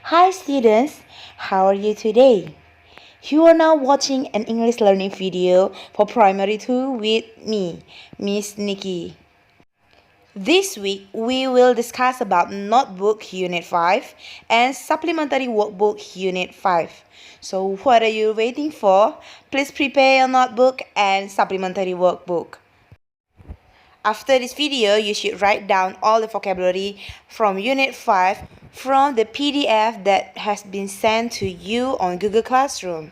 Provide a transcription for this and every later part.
Hi students, how are you today? You are now watching an English learning video for Primary 2 with me, Miss Nikki. This week, we will discuss about Notebook Unit 5 and Supplementary Workbook Unit 5. So what are you waiting for? Please prepare your notebook and supplementary workbook. After this video, you should write down all the vocabulary from Unit 5 from the PDF that has been sent to you on Google Classroom.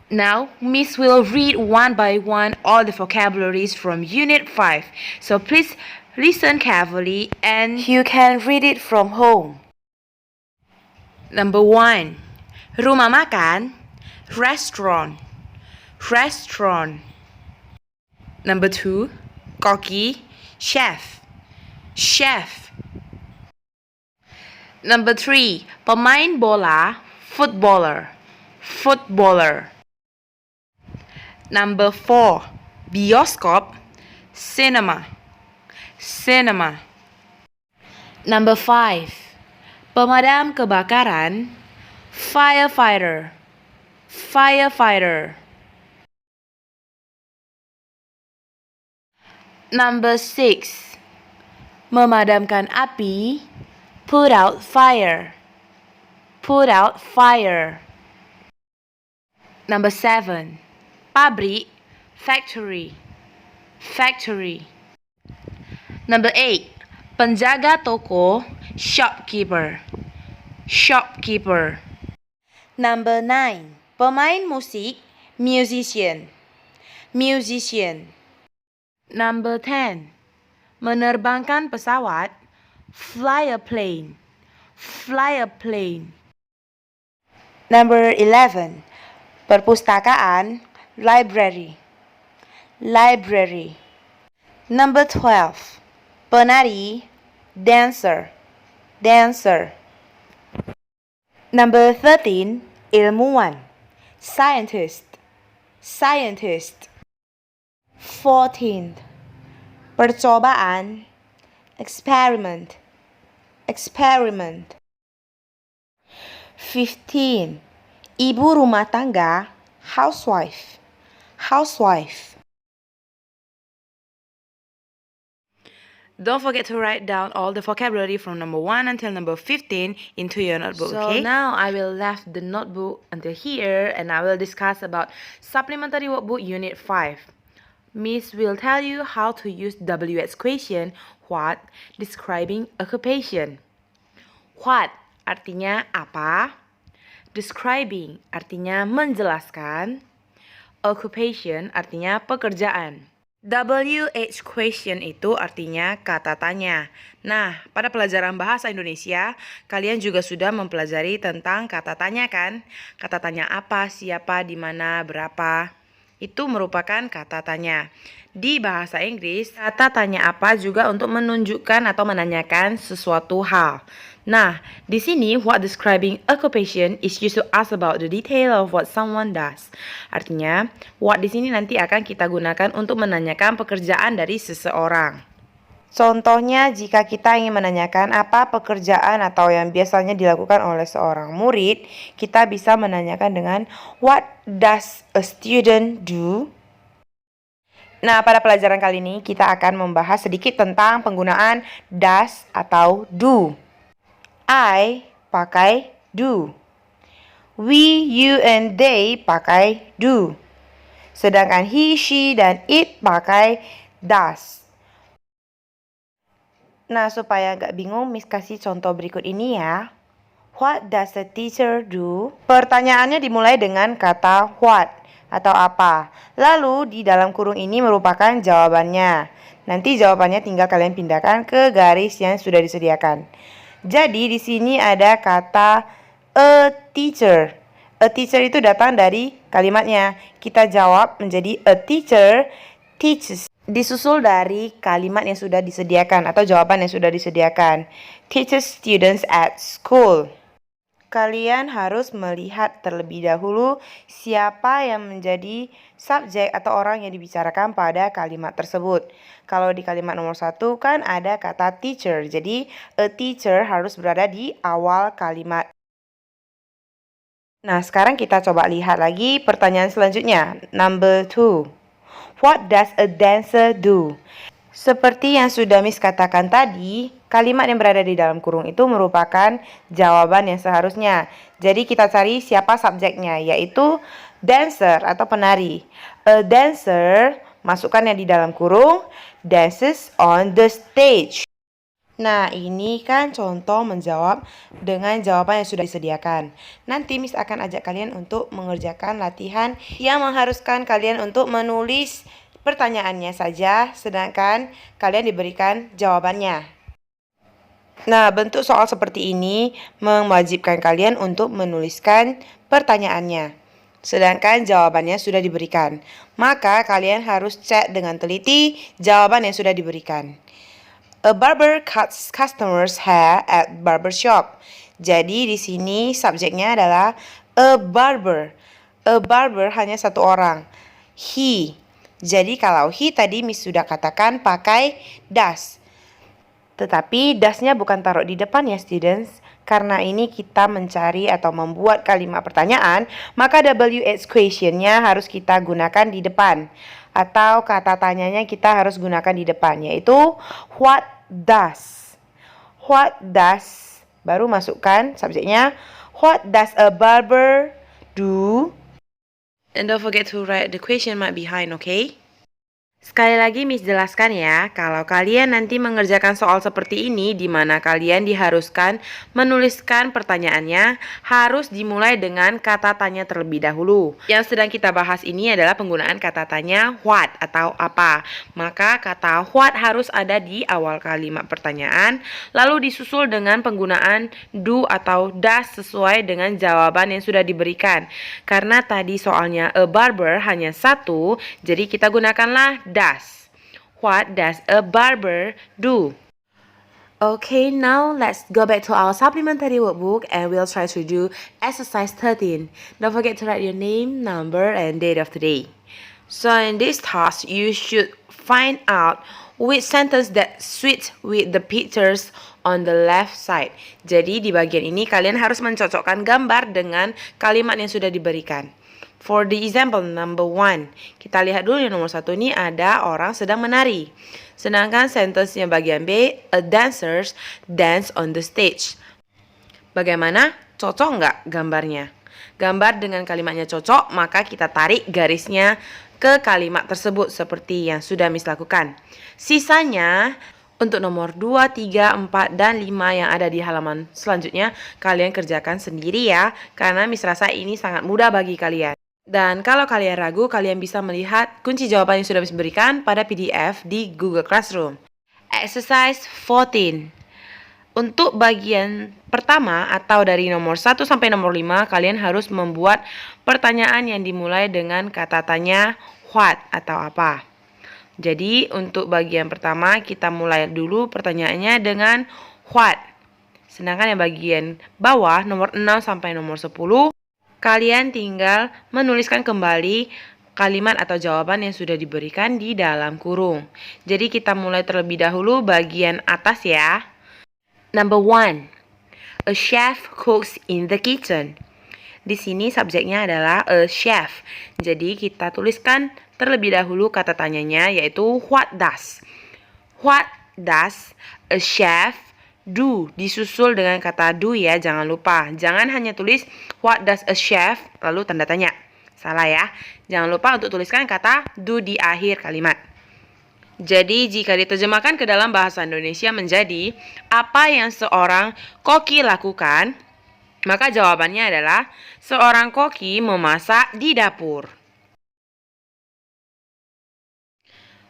Now, Miss will read one by one all the vocabularies from Unit 5. So please listen carefully and you can read it from home. Number 1. Rumah makan, restaurant, restaurant. Number 2. Koki, chef, chef. Number 3. Pemain bola, footballer, footballer. Number 4. Bioskop, cinema, cinema. Number 5. Pemadam kebakaran, firefighter, firefighter. Number 6. Memadamkan api, put out fire, put out fire. Number 7. Pabrik, factory, factory. Number 8. Penjaga toko, shopkeeper, shopkeeper. Number 9. Pemain musik, musician, musician. Number 10. Menerbangkan pesawat, fly a plane, fly a plane. Number 11. Perpustakaan, library, library. Number 12. Penari, dancer, dancer. Number 13. Ilmuwan, scientist, scientist. 14. Percobaan, experiment, experiment. 15. Ibu rumah tangga, housewife, housewife. Don't forget to write down all the vocabulary from number 1 until number 15 into your notebook, okay? So now I will leave the notebook until here and I will discuss about Supplementary Workbook Unit 5. Miss will tell you how to use WH question, what, describing occupation. What artinya apa, describing artinya menjelaskan, occupation artinya pekerjaan. WH question itu artinya kata tanya. Nah, pada pelajaran bahasa Indonesia, kalian juga sudah mempelajari tentang kata tanya kan? Kata tanya apa, siapa, di mana, berapa. Itu merupakan kata tanya. Di bahasa Inggris, kata tanya apa juga untuk menunjukkan atau menanyakan sesuatu hal. Nah, di sini what describing occupation is used to ask about the detail of what someone does. Artinya, what di sini nanti akan kita gunakan untuk menanyakan pekerjaan dari seseorang. Contohnya, jika kita ingin menanyakan apa pekerjaan atau yang biasanya dilakukan oleh seorang murid, kita bisa menanyakan dengan what does a student do? Nah, pada pelajaran kali ini kita akan membahas sedikit tentang penggunaan does atau do. I pakai do. We, you, and they pakai do. Sedangkan he, she, dan it pakai does. Nah, supaya gak bingung, Miss kasih contoh berikut ini ya. What does the teacher do? Pertanyaannya dimulai dengan kata what atau apa. Lalu di dalam kurung ini merupakan jawabannya. Nanti jawabannya tinggal kalian pindahkan ke garis yang sudah disediakan. Jadi di sini ada kata a teacher. A teacher itu datang dari kalimatnya. Kita jawab menjadi a teacher teaches. Disusul dari kalimat yang sudah disediakan atau jawaban yang sudah disediakan. Teaches students at school. Kalian harus melihat terlebih dahulu siapa yang menjadi subjek atau orang yang dibicarakan pada kalimat tersebut. Kalau di kalimat nomor 1 kan ada kata teacher. Jadi a teacher harus berada di awal kalimat. Nah, sekarang kita coba lihat lagi pertanyaan selanjutnya. Number 2. What does a dancer do? Seperti yang sudah Miss katakan tadi, kalimat yang berada di dalam kurung itu merupakan jawaban yang seharusnya. Jadi kita cari siapa subjeknya, yaitu dancer atau penari. A dancer, masukkan yang di dalam kurung, dances on the stage. Nah, ini kan contoh menjawab dengan jawaban yang sudah disediakan. Nanti Miss akan ajak kalian untuk mengerjakan latihan yang mengharuskan kalian untuk menulis pertanyaannya saja, sedangkan kalian diberikan jawabannya. Nah, bentuk soal seperti ini mewajibkan kalian untuk menuliskan pertanyaannya, sedangkan jawabannya sudah diberikan. Maka kalian harus cek dengan teliti jawaban yang sudah diberikan. A barber cuts customers' hair at barber shop. Jadi di sini subjeknya adalah a barber. A barber hanya satu orang. He. Jadi kalau he tadi Miss sudah katakan pakai does. Tetapi does-nya bukan taruh di depan ya students. Karena ini kita mencari atau membuat kalimat pertanyaan, maka WH question-nya harus kita gunakan di depan. Atau kata tanyanya kita harus gunakan di depan, yaitu what does. What does, baru masukkan subjeknya. What does a barber do? And don't forget to write the question mark behind, okay? Sekali lagi Miss jelaskan ya, kalau kalian nanti mengerjakan soal seperti ini di mana kalian diharuskan menuliskan pertanyaannya, harus dimulai dengan kata tanya terlebih dahulu. Yang sedang kita bahas ini adalah penggunaan kata tanya what atau apa. Maka kata what harus ada di awal kalimat pertanyaan, lalu disusul dengan penggunaan do atau does sesuai dengan jawaban yang sudah diberikan. Karena tadi soalnya a barber hanya satu, jadi kita gunakanlah does. What does a barber do? Okay, now let's go back to our supplementary workbook and we'll try to do exercise 13. Don't forget to write your name, number, and date of today. So in this task, you should find out which sentence that suits with the pictures on the left side. Jadi di bagian ini kalian harus mencocokkan gambar dengan kalimat yang sudah diberikan. For the example number 1, kita lihat dulu yang nomor 1 ini ada orang sedang menari. Sedangkan sentence-nya bagian B, a dancers dance on the stage. Bagaimana? Cocok nggak gambarnya? Gambar dengan kalimatnya cocok, maka kita tarik garisnya ke kalimat tersebut seperti yang sudah Miss lakukan. Sisanya untuk nomor 2, 3, 4, dan 5 yang ada di halaman selanjutnya, kalian kerjakan sendiri ya, karena Miss rasa ini sangat mudah bagi kalian. Dan kalau kalian ragu, kalian bisa melihat kunci jawaban yang sudah Miss berikan pada PDF di Google Classroom. Exercise 14. Untuk bagian pertama atau dari nomor 1 sampai nomor 5, kalian harus membuat pertanyaan yang dimulai dengan kata tanya what atau apa. Jadi untuk bagian pertama kita mulai dulu pertanyaannya dengan what. Sedangkan yang bagian bawah nomor 6 sampai nomor 10, kalian tinggal menuliskan kembali kalimat atau jawaban yang sudah diberikan di dalam kurung. Jadi kita mulai terlebih dahulu bagian atas ya. Number 1. A chef cooks in the kitchen. Di sini subjeknya adalah a chef. Jadi kita tuliskan terlebih dahulu kata tanyanya yaitu what does. What does a chef do? Disusul dengan kata do ya, jangan lupa. Jangan hanya tulis what does a chef lalu tanda tanya. Salah ya. Jangan lupa untuk tuliskan kata do di akhir kalimat. Jadi jika diterjemahkan ke dalam bahasa Indonesia menjadi apa yang seorang koki lakukan, maka jawabannya adalah seorang koki memasak di dapur.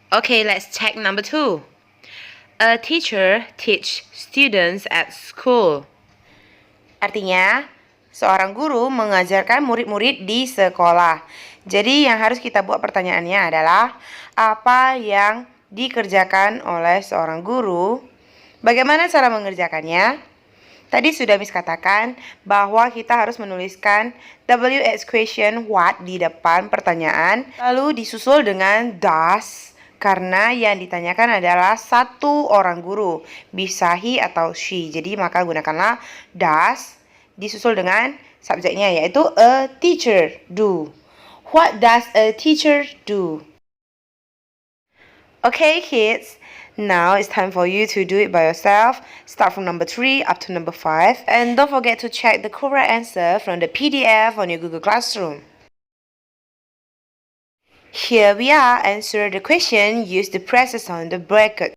Okay, let's check number 2. A teacher teach students at school. Artinya, seorang guru mengajarkan murid-murid di sekolah. Jadi yang harus kita buat pertanyaannya adalah apa yang dikerjakan oleh seorang guru? Bagaimana cara mengerjakannya? Tadi sudah Miss katakan bahwa kita harus menuliskan WH question what di depan pertanyaan, lalu disusul dengan does. Karena yang ditanyakan adalah satu orang guru, bisa he atau she. Jadi maka gunakanlah does disusul dengan subjeknya, yaitu a teacher do. What does a teacher do? Okay, kids. Now it's time for you to do it by yourself. Start from number 3 up to number 5. And don't forget to check the correct answer from the PDF on your Google Classroom. Here we are. Answer the question. Use the phrases on the bracket.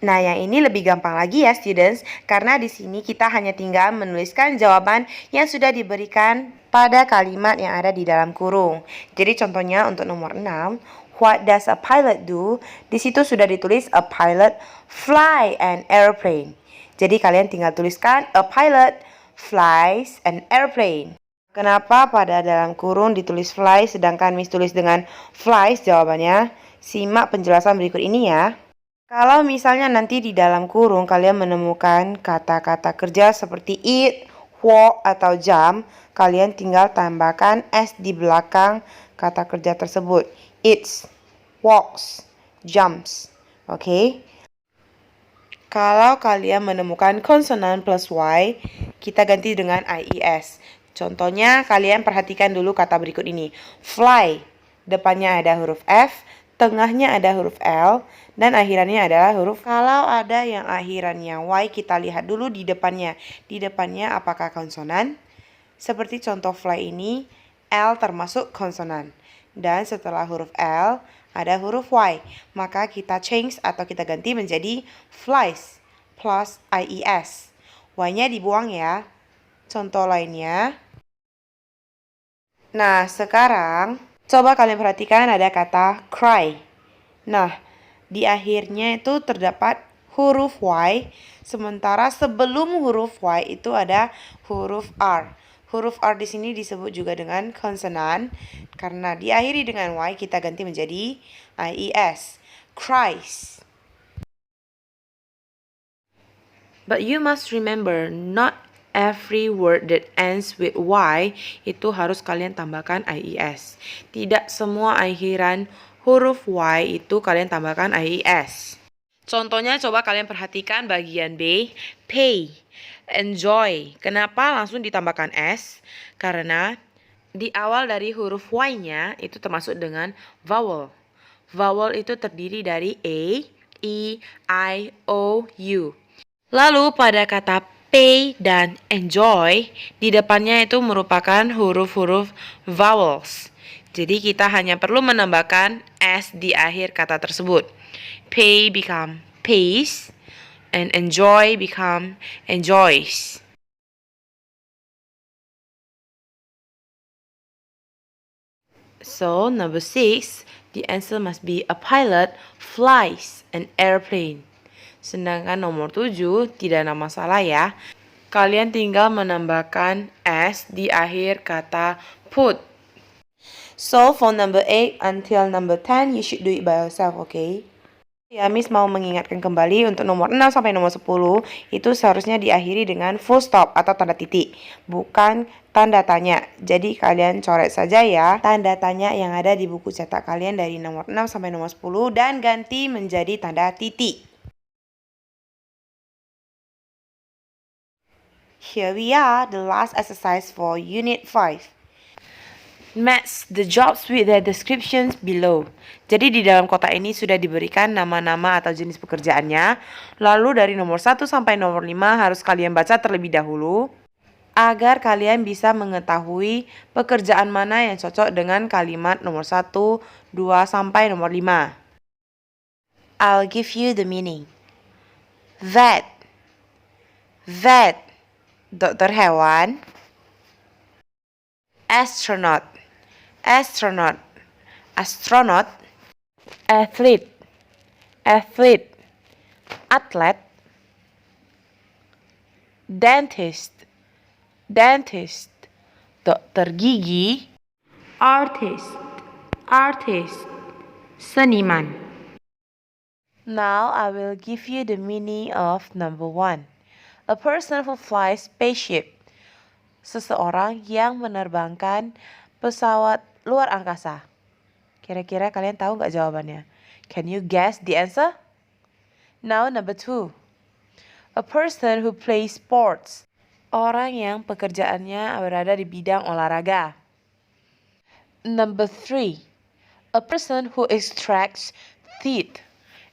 Nah, yang ini lebih gampang lagi ya, students. Karena di sini kita hanya tinggal menuliskan jawaban yang sudah diberikan pada kalimat yang ada di dalam kurung. Jadi contohnya untuk nomor 6. What does a pilot do? Di situ sudah ditulis a pilot fly an airplane. Jadi kalian tinggal tuliskan a pilot flies an airplane. Kenapa pada dalam kurung ditulis fly sedangkan Miss tulis dengan flies jawabannya? Simak penjelasan berikut ini ya. Kalau misalnya nanti di dalam kurung kalian menemukan kata-kata kerja seperti eat, walk, atau jump, kalian tinggal tambahkan s di belakang kata kerja tersebut. Eats, walks, jumps. Oke. Kalau kalian menemukan konsonan plus y, kita ganti dengan ies. Contohnya kalian perhatikan dulu kata berikut ini. Fly, depannya ada huruf F, tengahnya ada huruf L, dan akhirannya adalah huruf. Kalau ada yang akhirannya Y, kita lihat dulu di depannya. Di depannya apakah konsonan? Seperti contoh fly ini, L termasuk konsonan. Dan setelah huruf L, ada huruf Y. Maka kita change atau kita ganti menjadi flies plus IES. Y-nya dibuang ya. Contoh lainnya. Nah, sekarang coba kalian perhatikan ada kata cry. Nah, di akhirnya itu terdapat huruf Y, sementara sebelum huruf Y itu ada huruf R. Huruf R di sini disebut juga dengan konsonan, karena diakhiri dengan Y kita ganti menjadi IES. Cries. But you must remember, not every word that ends with Y itu harus kalian tambahkan IES. Tidak semua akhiran huruf Y itu kalian tambahkan IES. Contohnya coba kalian perhatikan bagian B, pay, enjoy. Kenapa langsung ditambahkan S? Karena di awal dari huruf Y-nya itu termasuk dengan vowel. Vowel itu terdiri dari A, E, I, O, U. Lalu pada kata pay dan enjoy, di depannya itu merupakan huruf-huruf vowels. Jadi kita hanya perlu menambahkan S di akhir kata tersebut. Pay become pays, and enjoy become enjoys. So, number 6, the answer must be a pilot flies an airplane. Sedangkan nomor 7, tidak ada masalah ya. Kalian tinggal menambahkan S di akhir kata put. So, for number 8 until number 10, you should do it by yourself, okay? Ya, Miss mau mengingatkan kembali untuk nomor 6 sampai nomor 10 itu seharusnya diakhiri dengan full stop atau tanda titik, bukan tanda tanya. Jadi kalian coret saja ya tanda tanya yang ada di buku cetak kalian dari nomor 6 sampai nomor 10 dan ganti menjadi tanda titik. Here we are, the last exercise for Unit 5. Match the jobs with their descriptions below. Jadi di dalam kotak ini sudah diberikan nama-nama atau jenis pekerjaannya. Lalu dari nomor 1 sampai nomor 5 harus kalian baca terlebih dahulu agar kalian bisa mengetahui pekerjaan mana yang cocok dengan kalimat nomor 1, 2 sampai nomor 5. I'll give you the meaning. Vet, dokter hewan. Astronaut, athlete, atlet, dentist, dokter gigi, artist, seniman. Now I will give you the meaning of number 1. A person who flies spaceship. Seseorang yang menerbangkan pesawat luar angkasa. Kira-kira kalian tahu nggak jawabannya? Can you guess the answer? Now number 2. A person who plays sports. Orang yang pekerjaannya berada di bidang olahraga. Number 3, a person who extracts teeth.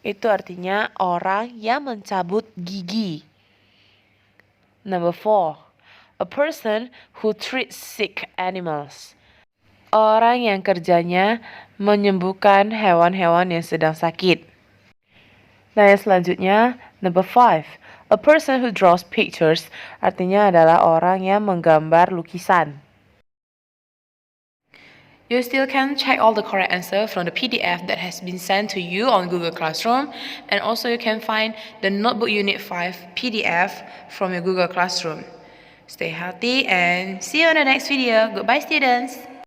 Itu artinya orang yang mencabut gigi. Number 4, a person who treats sick animals. Orang yang kerjanya menyembuhkan hewan-hewan yang sedang sakit. Nah, yang selanjutnya, number 5, a person who draws pictures, artinya adalah orang yang menggambar lukisan. You still can check all the correct answer from the PDF that has been sent to you on Google Classroom, and also you can find the Notebook Unit 5 PDF from your Google Classroom. Stay healthy and see you on the next video. Goodbye, students!